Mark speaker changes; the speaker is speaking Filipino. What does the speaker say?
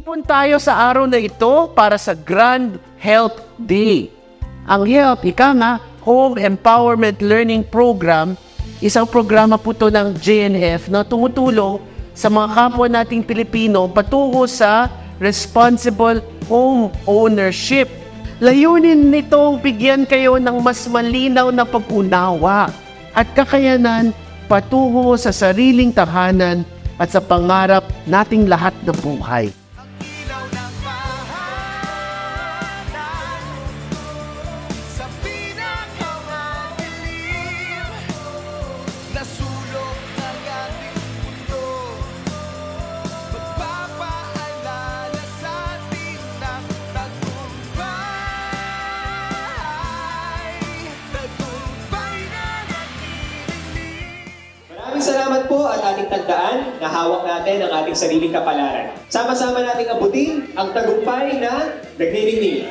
Speaker 1: Nag-iipon tayo sa araw na ito para sa Grand Health Day. Ang HELP, ika nga, Home Empowerment Learning Program, isang programa po ito ng JNF na tumutulong sa mga kapwa nating Pilipino patungo sa responsible home ownership. Layunin nitong bigyan kayo ng mas malinaw na pag-unawa at kakayanan patungo sa sariling tahanan at sa pangarap nating lahat ng buhay.
Speaker 2: Salamat po at ating tandaan na hawak natin ang ating sariling kapalaran. Sama-sama nating abutin ang tagumpay na nagniningning.